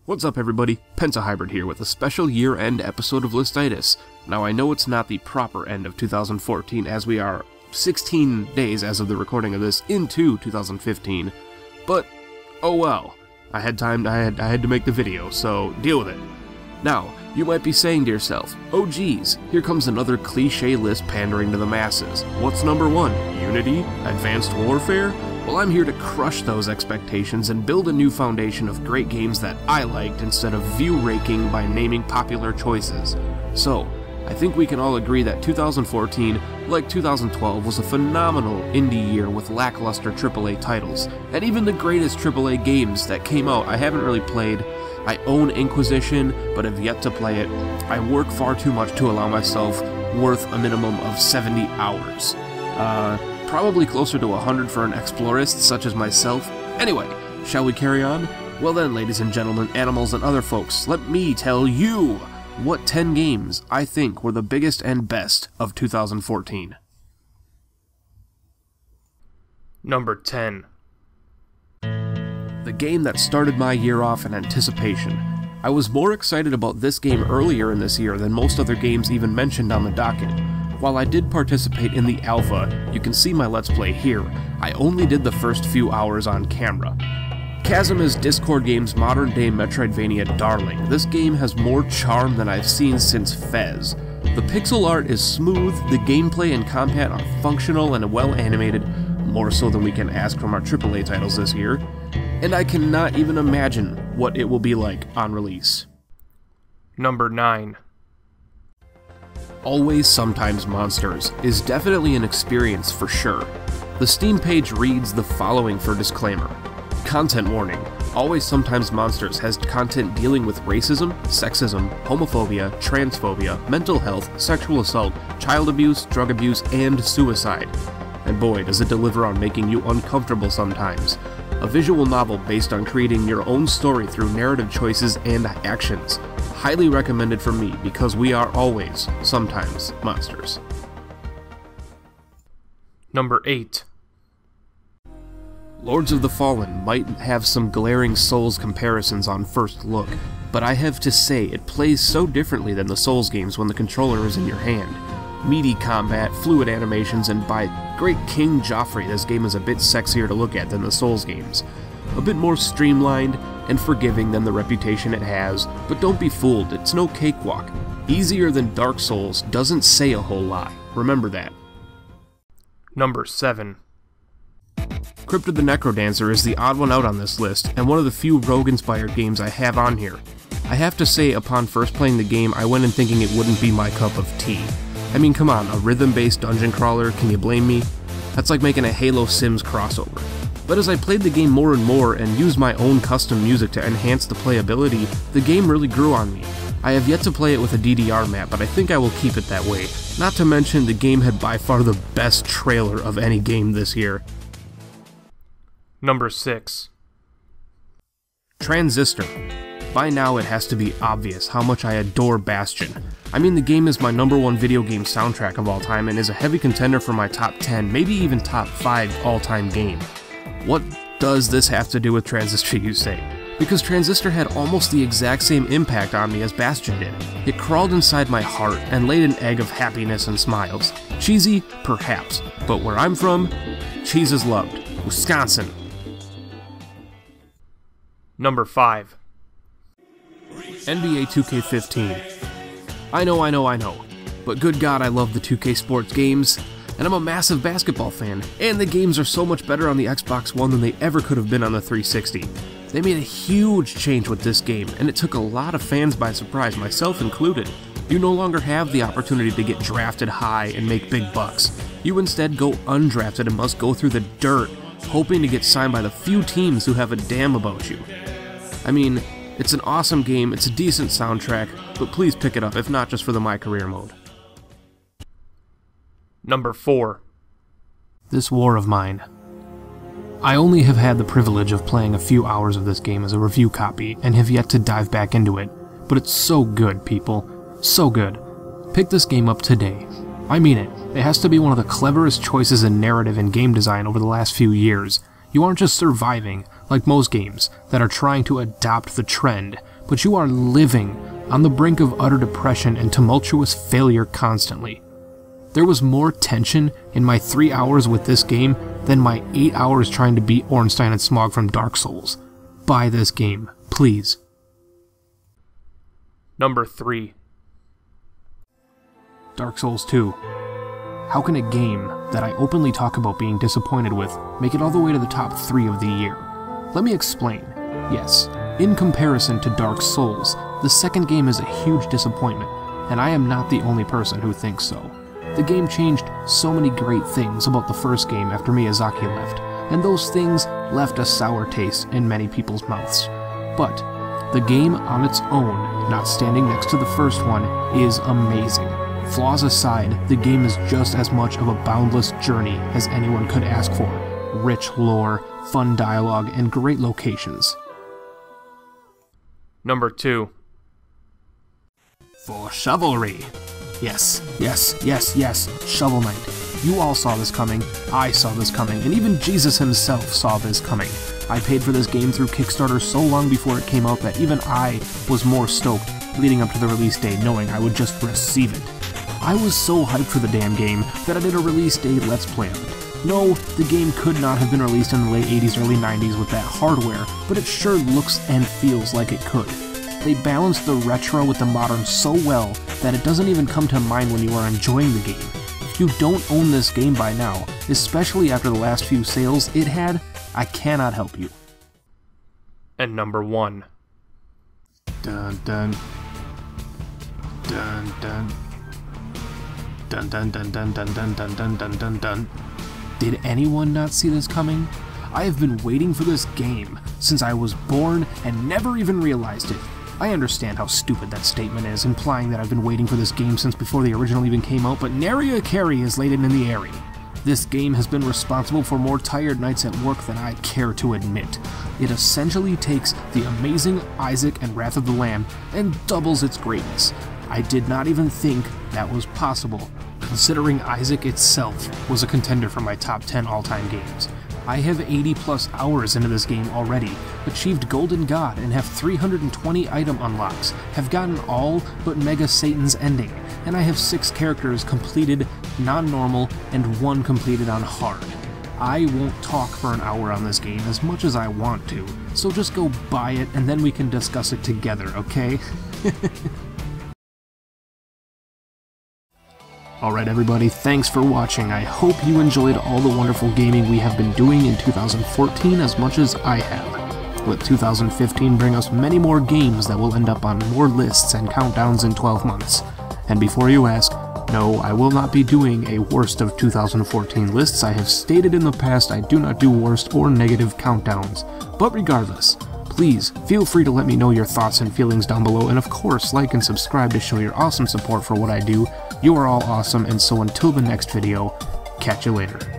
What's up everybody, PentaHybrid here with a special year-end episode of Listitis. Now I know it's not the proper end of 2014 as we are 16 days as of the recording of this into 2015, but oh well. I had to make the video, so deal with it. Now, you might be saying to yourself, oh geez, here comes another cliche list pandering to the masses. What's number one? Unity? Advanced Warfare? Well, I'm here to crush those expectations and build a new foundation of great games that I liked instead of view-raking by naming popular choices. So, I think we can all agree that 2014, like 2012, was a phenomenal indie year with lackluster AAA titles, and even the greatest AAA games that came out I haven't really played. I own Inquisition, but have yet to play it. I work far too much to allow myself worth a minimum of 70 hours. Probably closer to 100 for an explorist such as myself. Anyway, shall we carry on? Well then, ladies and gentlemen, animals and other folks, let me tell you what 10 games I think were the biggest and best of 2014. Number 10. The game that started my year off in anticipation. I was more excited about this game earlier in this year than most other games even mentioned on the docket. While I did participate in the alpha, you can see my Let's Play here, I only did the first few hours on camera. Chasm is Discord Games' modern-day Metroidvania darling. This game has more charm than I've seen since Fez. The pixel art is smooth, the gameplay and combat are functional and well-animated, more so than we can ask from our AAA titles this year, and I cannot even imagine what it will be like on release. Number 9. Always Sometimes Monsters is definitely an experience for sure. The Steam page reads the following for disclaimer. Content warning. Always Sometimes Monsters has content dealing with racism, sexism, homophobia, transphobia, mental health, sexual assault, child abuse, drug abuse, and suicide. And boy, does it deliver on making you uncomfortable sometimes. A visual novel based on creating your own story through narrative choices and actions. Highly recommended for me because we are always, sometimes, monsters. Number 8. Lords of the Fallen might have some glaring Souls comparisons on first look, but I have to say it plays so differently than the Souls games when the controller is in your hand. Meaty combat, fluid animations, and by great King Joffrey, this game is a bit sexier to look at than the Souls games. A bit more streamlined and forgiving than the reputation it has, but don't be fooled, it's no cakewalk. Easier than Dark Souls doesn't say a whole lot, remember that. Number 7. Crypt the Necrodancer is the odd one out on this list, and one of the few rogue-inspired games I have on here. I have to say, upon first playing the game, I went in thinking it wouldn't be my cup of tea. I mean, come on, a rhythm-based dungeon crawler, can you blame me? That's like making a Halo Sims crossover. But as I played the game more and more and used my own custom music to enhance the playability, the game really grew on me. I have yet to play it with a DDR map, but I think I will keep it that way. Not to mention, the game had by far the best trailer of any game this year. Number 6. Transistor. By now it has to be obvious how much I adore Bastion. I mean, the game is my #1 video game soundtrack of all time and is a heavy contender for my top 10, maybe even top 5 all-time game. What does this have to do with Transistor, you say? Because Transistor had almost the exact same impact on me as Bastion did. It crawled inside my heart and laid an egg of happiness and smiles. Cheesy? Perhaps. But where I'm from, cheese is loved. Wisconsin. Number 5. NBA 2K15. I know, but good God, I love the 2K sports games, and I'm a massive basketball fan, and the games are so much better on the Xbox One than they ever could have been on the 360. They made a huge change with this game, and it took a lot of fans by surprise, myself included. You no longer have the opportunity to get drafted high and make big bucks. You instead go undrafted and must go through the dirt, hoping to get signed by the few teams who have a damn about you. I mean, it's an awesome game, it's a decent soundtrack, but please pick it up, if not just for the My Career mode. Number 4. This War of Mine. I only have had the privilege of playing a few hours of this game as a review copy, and have yet to dive back into it, but it's so good, people. So good. Pick this game up today. I mean it. It has to be one of the cleverest choices in narrative and game design over the last few years. You aren't just surviving, like most games, that are trying to adopt the trend, but you are living on the brink of utter depression and tumultuous failure constantly. There was more tension in my 3 hours with this game than my 8 hours trying to beat Ornstein and Smog from Dark Souls. Buy this game, please. Number 3. Dark Souls 2. How can a game that I openly talk about being disappointed with make it all the way to the top 3 of the year? Let me explain. Yes, in comparison to Dark Souls, the second game is a huge disappointment, and I am not the only person who thinks so. The game changed so many great things about the first game after Miyazaki left, and those things left a sour taste in many people's mouths. But the game on its own, not standing next to the first one, is amazing. Flaws aside, the game is just as much of a boundless journey as anyone could ask for. Rich lore, fun dialogue, and great locations. Number 2. For Chivalry. Yes, yes, yes, yes, Shovel Knight. You all saw this coming, I saw this coming, and even Jesus himself saw this coming. I paid for this game through Kickstarter so long before it came out that even I was more stoked leading up to the release day, knowing I would just receive it. I was so hyped for the damn game that I did a release day Let's Play on it. No, the game could not have been released in the late 80s, early 90s with that hardware, but it sure looks and feels like it could. They balanced the retro with the modern so well that it doesn't even come to mind when you are enjoying the game. If you don't own this game by now, especially after the last few sales it had, I cannot help you. And number 1. Dun dun. Dun dun. Dun dun dun dun dun dun dun dun dun dun dun. Did anyone not see this coming? I have been waiting for this game since I was born and never even realized it. I understand how stupid that statement is, implying that I've been waiting for this game since before the original even came out, but nary a carry is laid in the airy. This game has been responsible for more tired nights at work than I care to admit. It essentially takes the amazing Isaac and Wrath of the Lamb and doubles its greatness. I did not even think that was possible, considering Isaac itself was a contender for my top 10 all-time games. I have 80 plus hours into this game already, achieved Golden God and have 320 item unlocks, have gotten all but Mega Satan's ending, and I have 6 characters completed non-normal and 1 completed on hard. I won't talk for an hour on this game as much as I want to, so just go buy it and then we can discuss it together, okay? Alright everybody, thanks for watching. I hope you enjoyed all the wonderful gaming we have been doing in 2014 as much as I have. Let 2015 bring us many more games that will end up on more lists and countdowns in 12 months. And before you ask, no, I will not be doing a worst of 2014 lists. I have stated in the past I do not do worst or negative countdowns. But regardless, please feel free to let me know your thoughts and feelings down below, and of course like and subscribe to show your awesome support for what I do. You are all awesome, and so until the next video, catch you later.